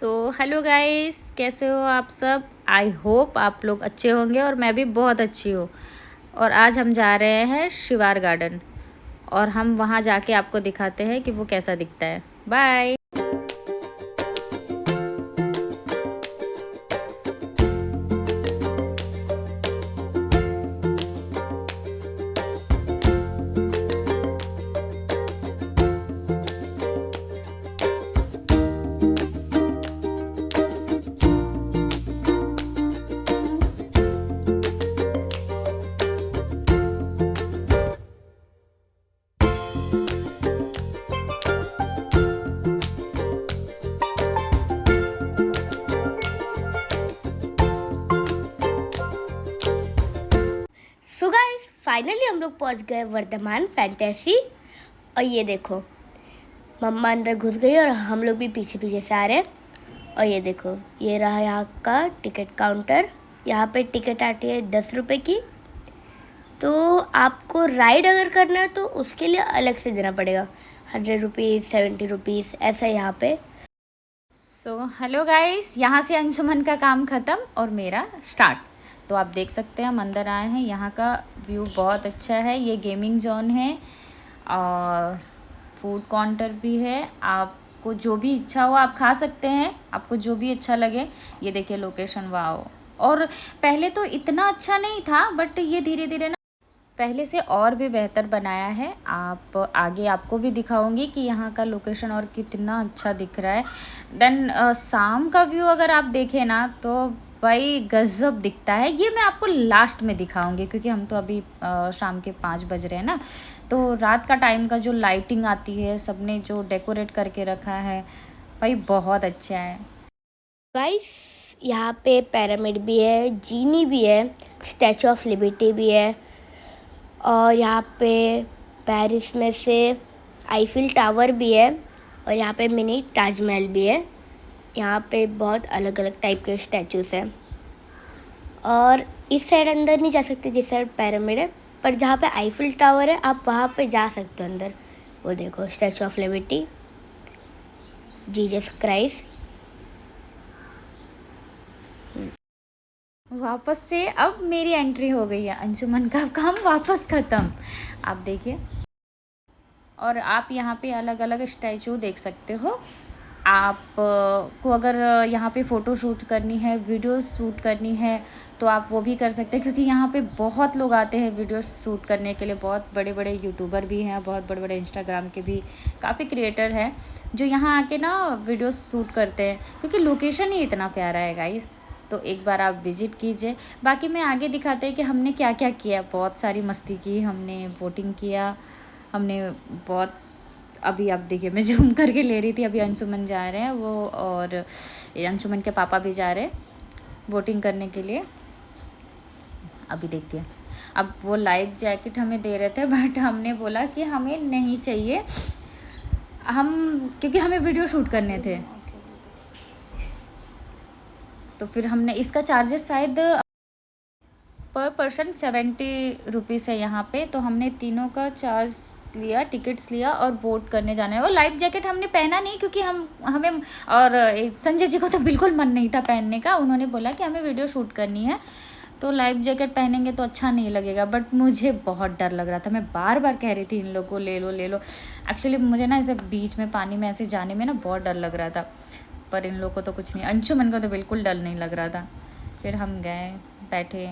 Hello guys, कैसे हो आप सब। आई होप आप लोग अच्छे होंगे और मैं भी बहुत अच्छी हूँ। और आज हम जा रहे हैं शिवार गार्डन और हम वहाँ जाके आपको दिखाते हैं कि वो कैसा दिखता है। बाय। सो गाइस, फाइनली हम लोग पहुंच गए वर्धमान फैंटेसी। और ये देखो, मम्मा अंदर घुस गई और हम लोग भी पीछे पीछे से आ रहे हैं। और ये देखो, ये रहा यहाँ का टिकट काउंटर। यहाँ पे टिकट आती है 10 रुपये की। तो आपको राइड अगर करना है तो उसके लिए अलग से देना पड़ेगा, 100 रुपीज़, 70 रुपीज़ ऐसा यहाँ पे। हेलो गाइस, यहाँ से अंशुमन का काम ख़त्म और मेरा स्टार्ट। तो आप देख सकते हैं हम अंदर आए हैं। यहाँ का व्यू बहुत अच्छा है। ये गेमिंग जोन है और फूड काउंटर भी है। आपको जो भी इच्छा हो आप खा सकते हैं, आपको जो भी अच्छा लगे। ये देखिए लोकेशन, वाओ। और पहले तो इतना अच्छा नहीं था, बट ये धीरे धीरे ना पहले से और भी बेहतर बनाया है। आप आगे आपको भी दिखाऊंगी कि यहाँ का लोकेशन और कितना अच्छा दिख रहा है। देन शाम का व्यू अगर आप देखें ना तो भाई गजब दिखता है। ये मैं आपको लास्ट में दिखाऊंगी क्योंकि हम तो अभी शाम के 5 बज रहे हैं ना। तो रात का टाइम का जो लाइटिंग आती है, सबने जो डेकोरेट करके रखा है भाई बहुत अच्छा है। गाइस, यहाँ पे पिरामिड भी है, जीनी भी है, स्टैचू ऑफ लिबर्टी भी है। और यहाँ पे पेरिस में से आईफिल टावर भी है। और यहाँ पे मिनी ताजमहल भी है। यहाँ पे बहुत अलग अलग टाइप के स्टैचूज़ हैं। और इस साइड अंदर नहीं जा सकते जिस साइड पिरामिड है, पर जहाँ पे आईफिल टावर है आप वहाँ पे जा सकते हो अंदर। वो देखो, statue of liberty, Jesus Christ. वापस से अब मेरी एंट्री हो गई है। अंशुमन का काम वापस ख़त्म। आप देखिए, और आप यहाँ पे अलग अलग स्टैचू देख सकते हो। आप को अगर यहाँ पे फ़ोटो शूट करनी है, वीडियो शूट करनी है तो आप वो भी कर सकते हैं, क्योंकि यहाँ पे बहुत लोग आते हैं वीडियो शूट करने के लिए। बहुत बड़े बड़े यूट्यूबर भी हैं, बहुत बड़े बड़े इंस्टाग्राम के भी काफ़ी क्रिएटर हैं जो यहाँ आके ना वीडियो शूट करते हैं, क्योंकि लोकेशन ही इतना प्यारा है गाइस। तो एक बार आप विज़िट कीजिए। बाकी मैं आगे दिखाते हैं कि हमने क्या क्या किया। बहुत सारी मस्ती की हमने, बोटिंग किया हमने बहुत। अभी आप देखिए, मैं जूम करके ले रही थी। अभी अंशुमन जा रहे हैं वो, और अंशुमन के पापा भी जा रहे हैं बोटिंग करने के लिए। अभी देखिए, अब वो लाइफ जैकेट हमें दे रहे थे बट हमने बोला कि हमें नहीं चाहिए, क्योंकि हमें वीडियो शूट करने थे। तो फिर हमने इसका चार्जेस शायद पर पर्सन 70 रुपीज़ है यहाँ पे। तो हमने तीनों का चार्ज लिया, टिकट्स लिया और बोट करने जाना है। और लाइफ जैकेट हमने पहना नहीं क्योंकि हमें और संजय जी को तो बिल्कुल मन नहीं था पहनने का। उन्होंने बोला कि हमें वीडियो शूट करनी है तो लाइफ जैकेट पहनेंगे तो अच्छा नहीं लगेगा। बट मुझे बहुत डर लग रहा था, मैं बार बार कह रही थी इन लोगों को ले लो ले लो। एक्चुअली मुझे ना ऐसे बीच में पानी में ऐसे जाने में ना बहुत डर लग रहा था, पर इन लोगों को तो कुछ नहीं। अंशुमन को तो बिल्कुल डर नहीं लग रहा था। फिर हम गए, बैठे।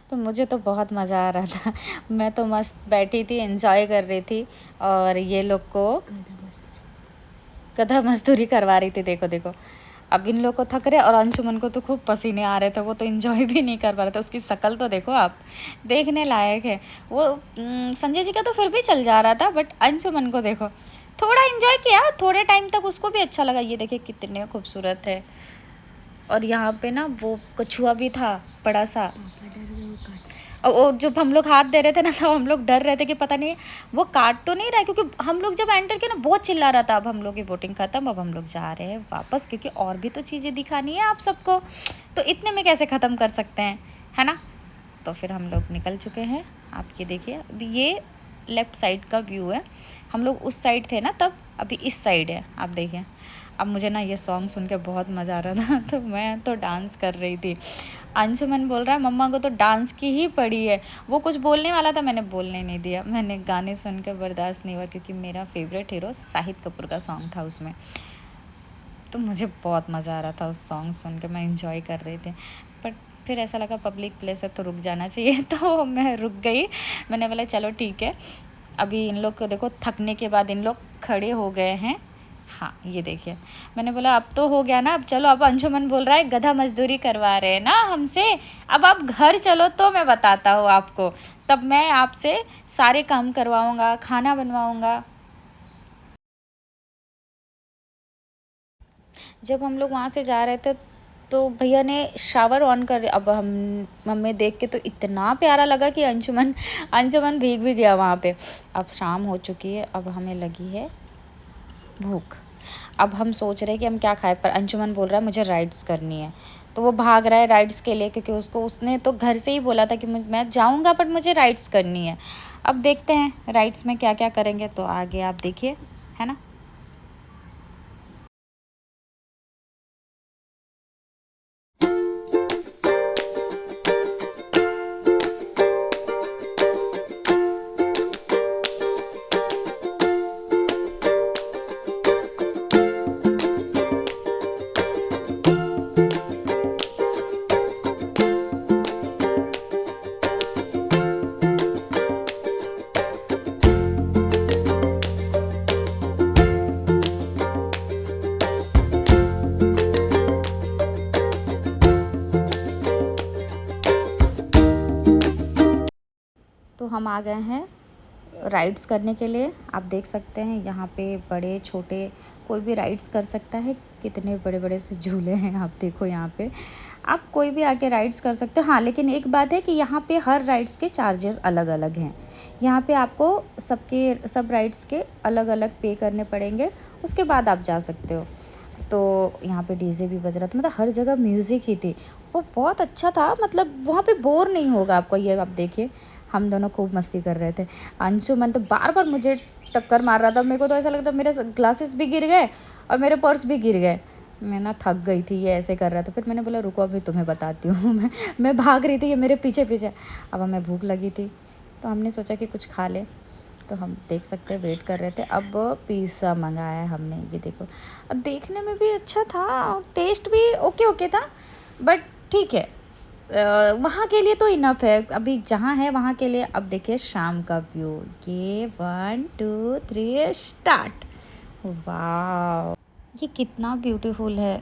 तो मुझे तो बहुत मज़ा आ रहा था। मैं तो मस्त बैठी थी, एंजॉय कर रही थी, और ये लोग को गधा मजदूरी करवा रही थी। देखो देखो, अब इन लोग को थक रहे, और अंशुमन को तो खूब पसीने आ रहे थे, वो तो एंजॉय भी नहीं कर पा रहे थे। उसकी शक्ल तो देखो आप, देखने लायक है। वो संजय जी का तो फिर भी चल जा रहा था, बट अंशुमन को देखो, थोड़ा एंजॉय किया, थोड़े टाइम तक उसको भी अच्छा लगा। ये देखिए कितने खूबसूरत है। और यहाँ पे ना वो कछुआ भी था बड़ा सा, और जब हम लोग हाथ दे रहे थे ना, तो हम लोग डर रहे थे कि पता नहीं वो काट तो नहीं रहा, क्योंकि हम लोग जब एंटर किए ना बहुत चिल्ला रहा था। अब हम लोग की बोटिंग ख़त्म, अब हम लोग जा रहे हैं वापस, क्योंकि और भी तो चीज़ें दिखानी है आप सबको, तो इतने में कैसे ख़त्म कर सकते हैं, है ना। तो फिर हम लोग निकल चुके हैं। आप ये देखिए, अभी ये लेफ़्ट साइड का व्यू है, हम लोग उस साइड थे ना तब, अभी इस साइड है, आप देखिए। अब मुझे ना ये सॉन्ग सुन के बहुत मज़ा आ रहा था, तो मैं तो डांस कर रही थी। अंशुमन बोल रहा है मम्मा को तो डांस की ही पड़ी है। वो कुछ बोलने वाला था, मैंने बोलने नहीं दिया, मैंने गाने सुन के बर्दाश्त नहीं हुआ, क्योंकि मेरा फेवरेट हीरो शाहिद कपूर का सॉन्ग था उसमें। तो मुझे बहुत मज़ा आ रहा था उस सॉन्ग सुन के, मैं इंजॉय कर रही थी। बट फिर ऐसा लगा पब्लिक प्लेस है तो रुक जाना चाहिए, तो मैं रुक गई। मैंने बोला चलो ठीक है। अभी इन लोग को देखो, थकने के बाद इन लोग खड़े हो गए हैं। हाँ ये देखिए, मैंने बोला अब तो हो गया ना, अब चलो। अब अंशुमन बोल रहा है गधा मजदूरी करवा रहे हैं ना हमसे, अब आप घर चलो तो मैं बताता हूँ आपको, तब मैं आपसे सारे काम करवाऊँगा, खाना बनवाऊँगा। जब हम लोग वहाँ से जा रहे थे, तो भैया ने शावर ऑन कर, अब हम हमें देख के तो इतना प्यारा लगा कि अंशुमन अंशुमन भीग भी गया वहाँ पे। अब शाम हो चुकी है, अब हमें लगी है भूख। अब हम सोच रहे हैं कि हम क्या खाएं, पर अंशुमन बोल रहा है मुझे राइड्स करनी है, तो वो भाग रहा है राइड्स के लिए, क्योंकि उसने तो घर से ही बोला था कि मैं जाऊंगा, बट मुझे राइड्स करनी है। अब देखते हैं राइड्स में क्या क्या करेंगे, तो आगे आप देखिए, है ना। तो हम आ गए हैं राइड्स करने के लिए। आप देख सकते हैं यहाँ पे बड़े छोटे कोई भी राइड्स कर सकता है। कितने बड़े बड़े से झूले हैं, आप देखो यहाँ पे आप कोई भी आके राइड्स कर सकते हो। हाँ लेकिन एक बात है कि यहाँ पे हर राइड्स के चार्जेस अलग अलग हैं। यहाँ पे आपको सब राइड्स के अलग अलग पे करने पड़ेंगे, उसके बाद आप जा सकते हो। तो यहाँ पे डीजे भी बज रहा था, मतलब हर जगह म्यूज़िक ही थी। वो बहुत अच्छा था, मतलब वहाँ पे बोर नहीं होगा आपको। ये आप देखिए, हम दोनों खूब मस्ती कर रहे थे। अंशुमन तो बार बार मुझे टक्कर मार रहा था, मेरे को तो ऐसा लगता मेरे ग्लासेस भी गिर गए और मेरे पर्स भी गिर गए। मैं ना थक गई थी, ये ऐसे कर रहा था। फिर मैंने बोला रुको अभी तुम्हें बताती हूँ। मैं भाग रही थी, ये मेरे पीछे पीछे। अब हमें भूख लगी थी, तो हमने सोचा कि कुछ खा ले। तो हम देख सकते हैं, वेट कर रहे थे। अब पिज़्ज़ा मंगाया हमने, ये देखो। अब देखने में भी अच्छा था, टेस्ट भी ओके ओके था, बट ठीक है, वहाँ के लिए तो इनफ है। अभी जहाँ है वहाँ के लिए। अब देखिए शाम का व्यू, ये 1 2 3 स्टार्ट। वाह, ये कितना ब्यूटीफुल है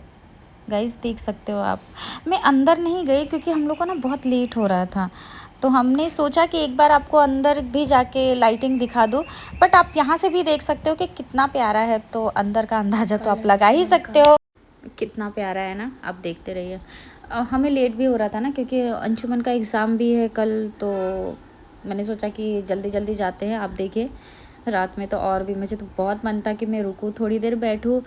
गाइस, देख सकते हो आप। मैं अंदर नहीं गई क्योंकि हम लोग को ना बहुत लेट हो रहा था, तो हमने सोचा कि एक बार आपको अंदर भी जाके लाइटिंग दिखा दूँ। बट आप यहाँ से भी देख सकते हो कि कितना प्यारा है, तो अंदर का अंदाज़ा तो आप लगा ही सकते हो कितना प्यारा है ना। आप देखते रहिए। हमें लेट भी हो रहा था ना, क्योंकि अंशुमन का एग्ज़ाम भी है कल, तो मैंने सोचा कि जल्दी जल्दी जाते हैं। आप देखिए रात में तो और भी मुझे तो बहुत मन था कि मैं रुकूँ थोड़ी देर बैठूँ,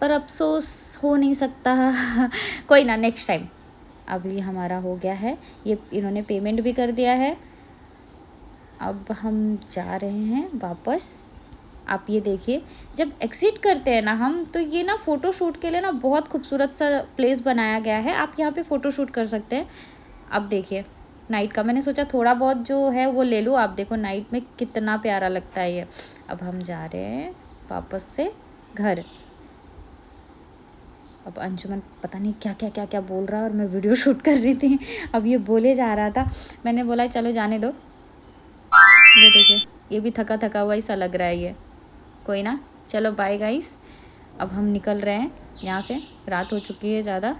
पर अफसोस हो नहीं सकता। कोई ना, नेक्स्ट टाइम। अभी हमारा हो गया है, ये इन्होंने पेमेंट भी कर दिया है। अब हम जा रहे हैं वापस। आप ये देखिए, जब एग्ज़िट करते हैं ना हम, तो ये ना फ़ोटो शूट के लिए ना बहुत खूबसूरत सा प्लेस बनाया गया है। आप यहाँ पे फ़ोटो शूट कर सकते हैं। अब देखिए नाइट का, मैंने सोचा थोड़ा बहुत जो है वो ले लूँ। आप देखो नाइट में कितना प्यारा लगता है ये। अब हम जा रहे हैं वापस से घर। अब अंजुमन पता नहीं क्या क्या क्या क्या बोल रहा है और मैं वीडियो शूट कर रही थी। अब ये बोले जा रहा था, मैंने बोला चलो जाने दो। ये देखिए ये भी थका थका हुआ ही सा लग रहा है ये। कोई ना, चलो बाय गाइस, अब हम निकल रहे हैं यहाँ से, रात हो चुकी है ज़्यादा।